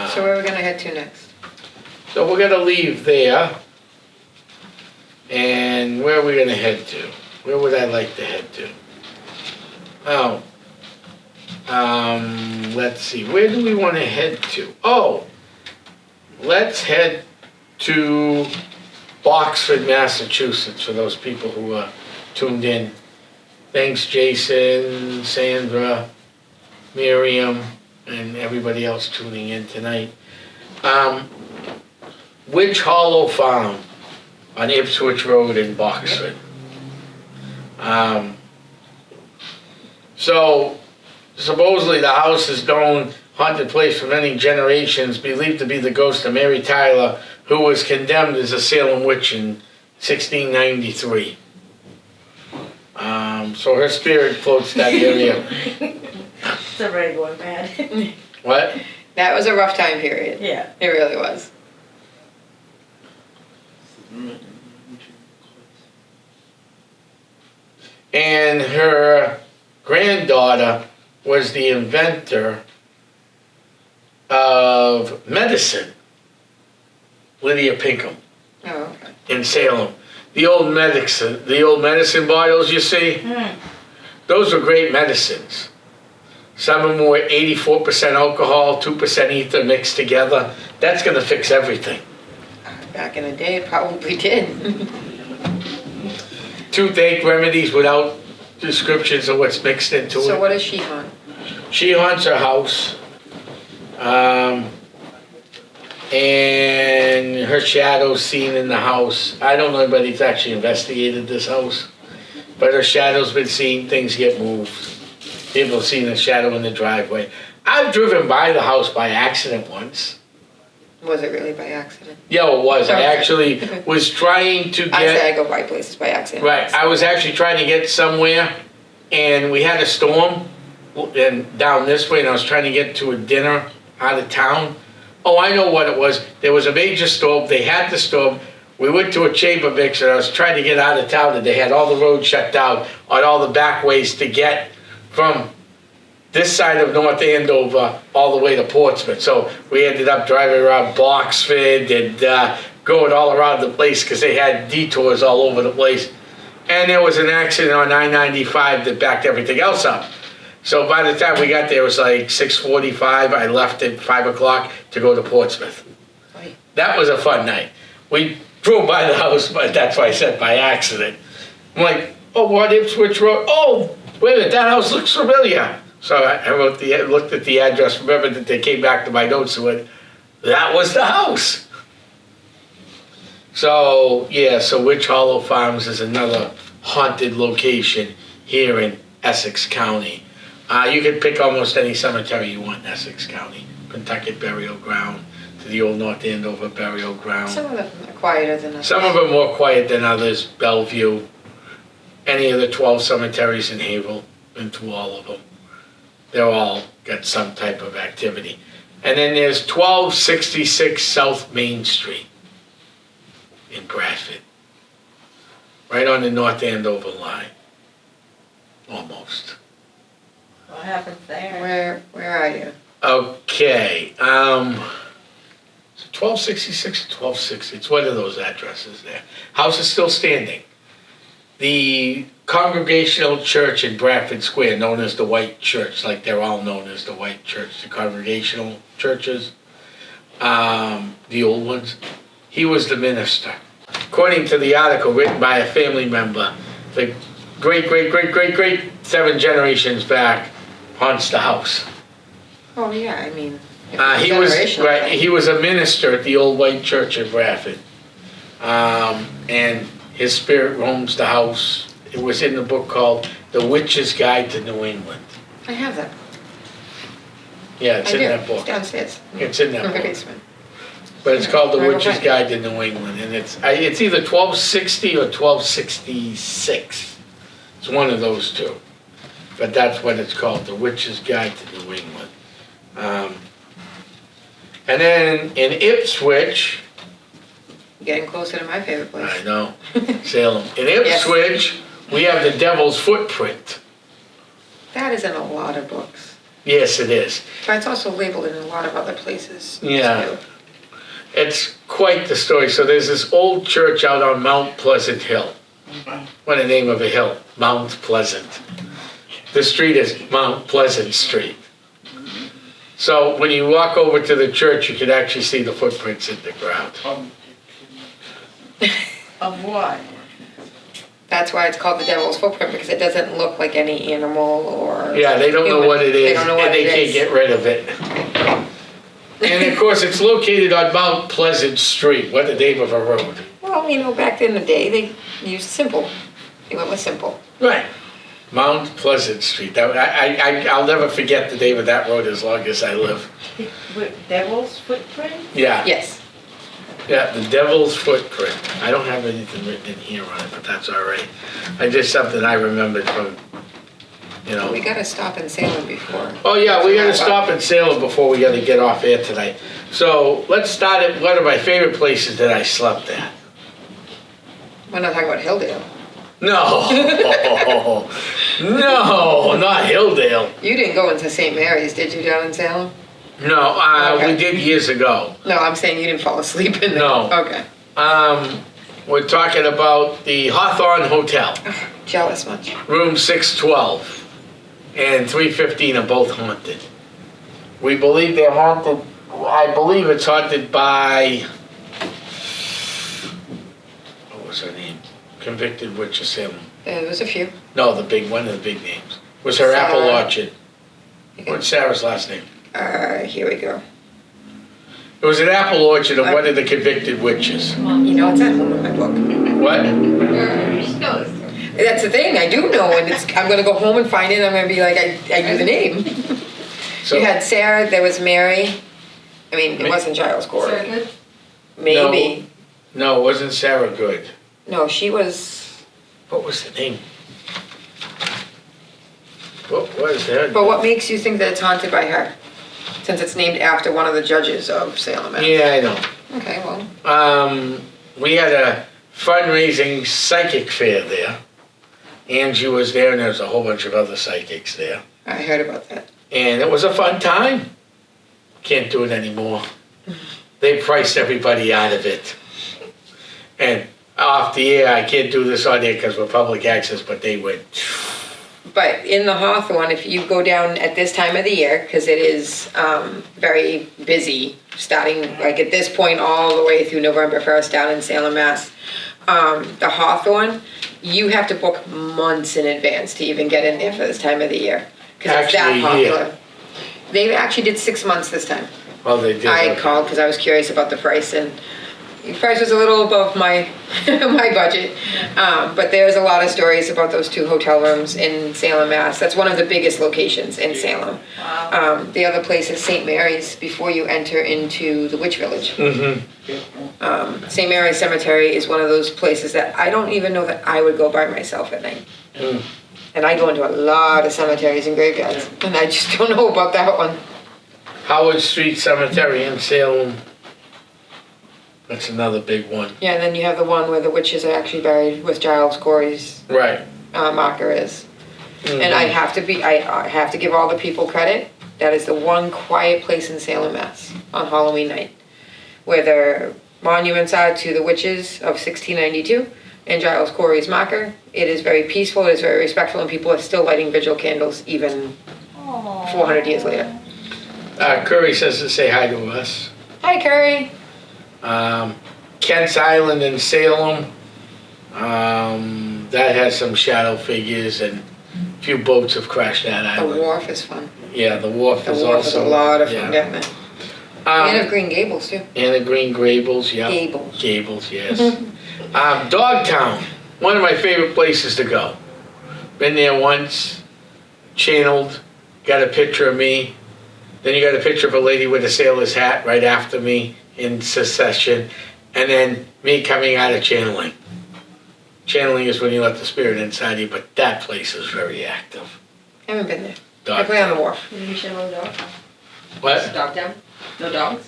So where are we gonna head to next? So we're gonna leave there. And where are we gonna head to? Where would I like to head to? Oh. Let's see, where do we wanna head to? Oh, let's head to Boxford, Massachusetts, for those people who are tuned in. Thanks, Jason, Sandra, Miriam, and everybody else tuning in tonight. Witch Hollow Farm on Ipswich Road in Boxford. So, supposedly the house is known haunted place for many generations, believed to be the ghost of Mary Tyler, who was condemned as a Salem witch in 1693. So her spirit floats that area. It's already going bad. What? That was a rough time period. Yeah. It really was. And her granddaughter was the inventor of medicine, Lydia Pinkham, Oh, okay. in Salem. The old medicine bottles you see, those were great medicines. Some of them were 84% alcohol, 2% ether mixed together. That's gonna fix everything. Back in the day, it probably did. Toothache remedies without descriptions of what's mixed into So it. what does she haunt? She haunts her house. And her shadow's seen in the house. I don't know if anybody's actually investigated this house, but her shadow's been seen, things get moved. People have seen a shadow in the driveway. I've driven by the house by accident once. Was it really by accident? Yeah, it was. I Okay. actually was trying to I say get, I go by places by accident. right, I was actually trying to get somewhere, and we had a storm and down this way, and I was trying to get to a dinner out of town. Oh, I know what it was. There was a major storm. They had the storm. We went to a chamber mix, and I was trying to get out of town, and they had all the roads shut down on all the back ways to get from this side of North Andover all the way to Portsmouth. So we ended up driving around Boxford and going all around the place because they had detours all over the place. And there was an accident on I-95 that backed everything else up. So by the time we got there, it was like 6:45. I left at 5 o'clock to go to Portsmouth. Right. That was a fun night. We drove by the house, but that's why I said by accident. I'm like, oh, what Ipswich Road? Oh, wait a minute, that house looks familiar. So I looked at the address, remembered that they came back to my notes and went, that was the house. So, yeah, so Witch Hollow Farms is another haunted location here in Essex County. You can pick almost any cemetery you want in Essex County. Pentucket Burial Ground, to the old North Andover burial ground. Some of them are quieter than others. Some of them more quiet than others, Bellevue, any of the 12 cemeteries in Haverhill, into all of them. They're all got some type of activity. And then there's 1266 South Main Street in Bradford, right on the North Andover line, almost. What happens there? Where are you? Okay, 1266 or 1260, it's one of those addresses there. House is still standing. The Congregational Church in Bradford Square, known as the White Church, like they're all known as the White Church, the Congregational churches, the old ones, he was the minister. According to the article written by a family member, the great 7 generations back haunts the house. Oh, yeah, I mean. He was generational right. thing. He was a minister at the old White Church in Bradford, and his spirit roams the house. It was in the book called "The Witch's Guide to New England." I have that. Yeah, it's I in do. that It's book. downstairs. It's in that In my book, basement. but it's called "The Right, Witch's okay. Guide to New England," and it's either 1260 or 1266. It's one of those two, but that's what it's called, "The Witch's Guide to New England." And then in Ipswich. Getting closer to my favorite place. I know, Salem. In Ipswich, we have the Devil's Footprint. That is in a lot of books. Yes, it is. But it's also labeled in a lot of other places. Yeah. too. It's quite the story. So there's this old church out on Mount Pleasant Hill. What a name of a hill, Mount Pleasant. The street is Mount Pleasant Street. So when you walk over to the church, you can actually see the footprints in the ground. Of what? That's why it's called the Devil's Footprint, because it doesn't look like any animal or. Yeah, they don't know human. what it They is, don't know and what they it can't is. get rid of it. And of course, it's located on Mount Pleasant Street. What the name of a road? Well, back in the day, they used simple. They went with simple. Right. Mount Pleasant Street. I'll never forget the name of that road as long as I live. With Devil's Footprint? Yeah. Yes. Yeah, the Devil's Footprint. I don't have anything written in here on it, but that's all right. Just something I remembered from, We gotta stop in Salem before. Oh yeah, we gotta stop in Salem before we gotta get off air tonight. So let's start at one of my favorite places that I slept at. We're not talking about Hilldale. No, no, not Hilldale. You didn't go into St. Mary's, did you, down in Salem? No, Okay. we did years ago. No, I'm saying you didn't fall asleep in there. No. Okay. We're talking about the Hawthorne Hotel, Jealous much. room 612 and 315 are both haunted. We believe they're haunted, I believe it's haunted by, what was her name? Convicted witch of Salem. There was a few. No, the big one of the big names. Was her Sarah. apple orchard. What's Sarah's last name? Here we go. It was an apple orchard of one of the convicted witches. It's at home in my book. What? That's the thing, I do know, and I'm gonna go home and find it, and I'm gonna be like, I knew the name. So, You had Sarah, there was Mary. It wasn't Giles Corey. Good? Maybe. no, it wasn't Sarah Good. No, she was, What was the name? What was that? but what makes you think that it's haunted by her? Since it's named after one of the judges of Salem. Yeah, I know. Okay, well, We had a fundraising psychic fair there. Angie was there, and there was a whole bunch of other psychics there. I heard about that. And it was a fun time. Can't do it anymore. They priced everybody out of it. And off the air, I can't do this on air because we're public access, but they went. But in the Hawthorne, if you go down at this time of the year, because it is very busy, starting like at this point all the way through November 1st down in Salem, Mass. The Hawthorne, you have to book months in advance to even get in there for this time of the year. Because it's that Actually, popular. yeah. They actually did 6 months this time. Well, they did. I okay. called because I was curious about the price, and The price was a little above my my budget, but there's a lot of stories about those 2 hotel rooms in Salem, Mass. That's one of the biggest locations in Salem. Wow. The other place is St. Mary's before you enter into the Witch Village. St. Mary's Cemetery is one of those places that I don't even know that I would go by myself at night. And I go into a lot of cemeteries and graveyards, and I just don't know about that one. Howard Street Cemetery in Salem. That's another big one. Yeah, and then you have the one where the witches are actually buried with Giles Corey's Right. marker is. And I have to give all the people credit. That is the one quiet place in Salem, Mass. on Halloween night, where the monuments are to the witches of 1692 and Giles Corey's marker. It is very peaceful, it is very respectful, and people are still lighting vigil candles even 400 years later. Curry says to say hi to us. Hi, Curry. Kent's Island in Salem. That has some shadow figures, and a few boats have crashed that The island. wharf is fun. Yeah, the wharf The is wharf is also a lot of fun yeah. down there. And of Green Gables, too. And the Green Gables, yeah. Gables. Gables, yes. Dogtown, one of my favorite places to go. Been there once, channeled, got a picture of me. Then you got a picture of a lady with a sailor's hat right after me in succession. And then me coming out of channeling. Channeling is when you let the spirit inside you, but that place is very active. Haven't been there. I play on the wharf. You should know dog. What? Dogtown? No dogs?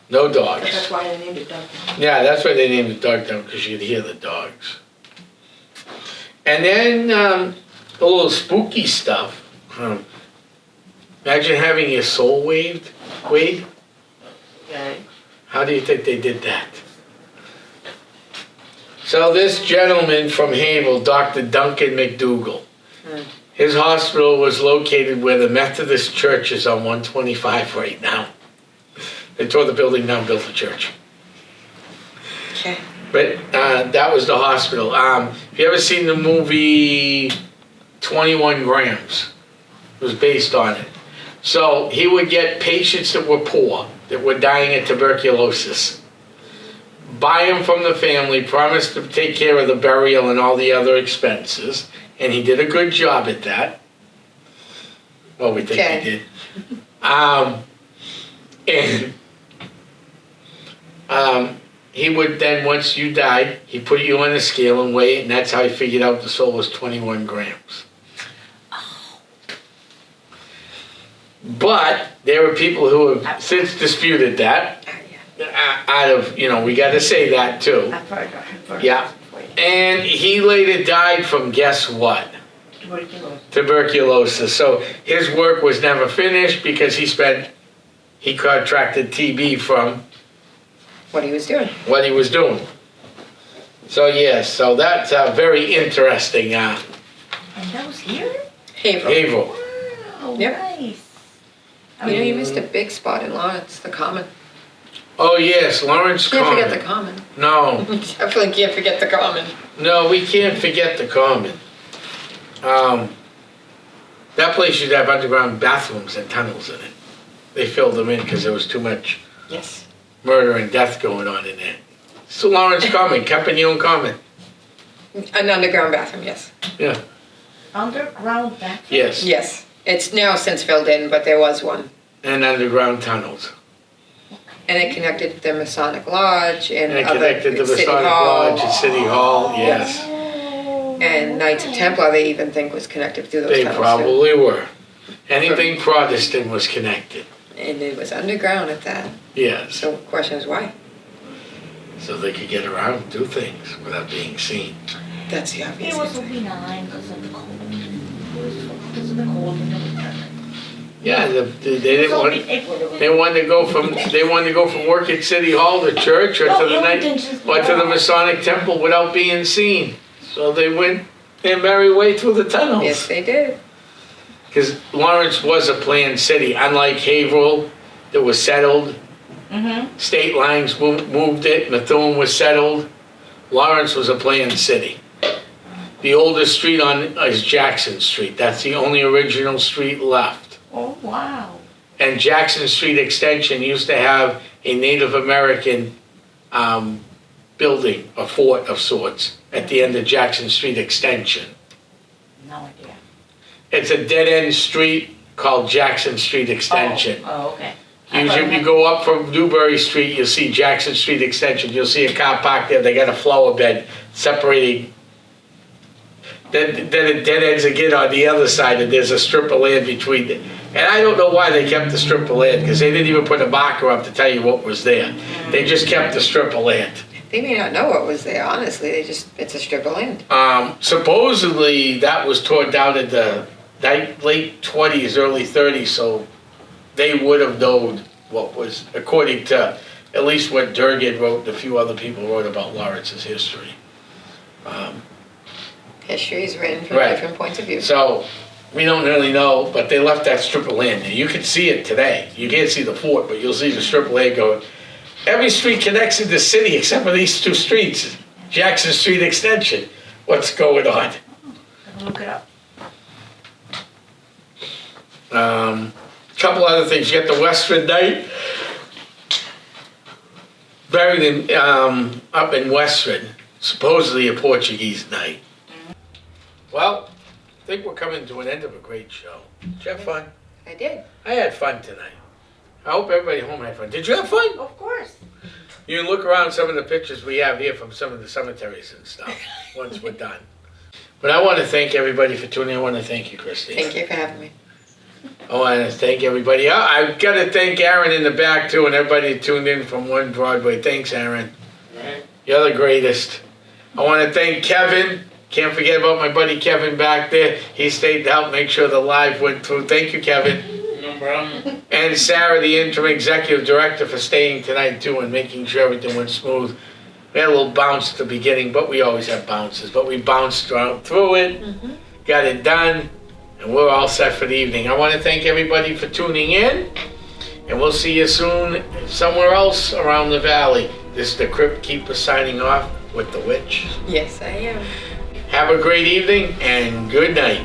No But dogs. that's why they named it Dogtown. Yeah, that's why they named it Dogtown, because you could hear the dogs. And then a little spooky stuff. Imagine having your soul weighed. Okay. How do you think they did that? So this gentleman from Havel, Dr. Duncan McDougall, his hospital was located where the Methodist Church is on 125 right now. They tore the building down, built the church. Okay. But that was the hospital. Have you ever seen the movie 21 Grams? It was based on it. So he would get patients that were poor, that were dying of tuberculosis, buy them from the family, promise to take care of the burial and all the other expenses, and he did a good job at that. Well, we think he did. He would then, once you died, he put you on a scale and weigh it, and that's how he figured out the soul was 21 grams. But there are people who have since disputed that. Out of, we got to say that too. I forgot. Yeah. And he later died from, guess what? Tuberculosis. Tuberculosis. So his work was never finished because he contracted TB from What he was doing. what he was doing. So yes, so that's very interesting. And that was here? Havel. Havel. Wow, Yep. nice. You missed a big spot in Lawrence, the Common. Oh yes, Lawrence Can't Common. forget the Common. No, Definitely can't forget the Common. no, we can't forget the Common. That place should have underground bathrooms and tunnels in it. They filled them in because there was too much Yes. murder and death going on in there. So Lawrence Common, Campanile Common. An underground bathroom, yes. Yeah. Underground bathroom? Yes. Yes. It's now since filled in, but there was one. And underground tunnels. And it connected the Masonic Lodge and, And it other connected the City Masonic Hall. Lodge and City Hall, yes. Oh, And Knights of Templar, they even think was connected through those They tunnels too. probably were. Anything Protestant was connected. And it was underground at that. Yes. So the question is why? So they could get around and do things without being seen. That's the It obvious was so answer. benign because of the cold. Because of the cold and the winter. Yeah, they didn't So want. They wanted to go from work at City Hall to church or to the night or to the Masonic Temple without being seen. So they went their merry way through the tunnels. Yes, they did. Because Lawrence was a planned city, unlike Haverhill that was settled. Mm-hmm. State lines moved it. Methuen was settled. Lawrence was a planned city. The oldest street on is Jackson Street. That's the only original street left. Oh, wow. And Jackson Street Extension used to have a Native American building, a fort of sorts, at the end of Jackson Street Extension. No idea. It's a dead-end street called Jackson Street Extension. Oh, okay. Usually if you go up from Newbury Street, you'll see Jackson Street Extension, you'll see a car park there, they got a flower bed separating. Then it dead ends again on the other side, and there's a strip of land between it. And I don't know why they kept the strip of land, because they didn't even put a marker up to tell you what was there. They just kept the strip of land. They may not know what was there, honestly, it's a strip of land. Supposedly, that was torn down in the late 20s, early 30s, so they would have known what was, according to at least what Durgan wrote and a few other people wrote about Lawrence's history. History is written from Right. different points of view. So, we don't really know, but they left that strip of land there. You can see it today. You can't see the fort, but you'll see the strip of land going. Every street connects in the city except for these two streets. Jackson Street Extension. What's going on? Look it up. Couple other things. You got the Westford Night. Buried in, up in Westford. Supposedly a Portuguese night. Well, I think we're coming to an end of a great show. Did you have fun? I did. I had fun tonight. I hope everybody at home had fun. Did you have fun? Of course. You can look around some of the pictures we have here from some of the cemeteries and stuff once we're done. But I want to thank everybody for tuning in. I want to thank you, Christine. Thank you for having me. I want to thank everybody. I've got to thank Aaron in the back too, and everybody that tuned in from One Broadway. Thanks, Aaron. Right. You're the greatest. I want to thank Kevin. Can't forget about my buddy Kevin back there. He stayed to help make sure the live went through. Thank you, Kevin. No problem. And Sarah, the interim executive director, for staying tonight too and making sure everything went smooth. We had a little bounce at the beginning, but we always have bounces. But we bounced through it, got it done, and we're all set for the evening. I want to thank everybody for tuning in, and we'll see you soon somewhere else around the valley. This is the Crypt Keeper signing off with the witch. Yes, I am. Have a great evening and good night.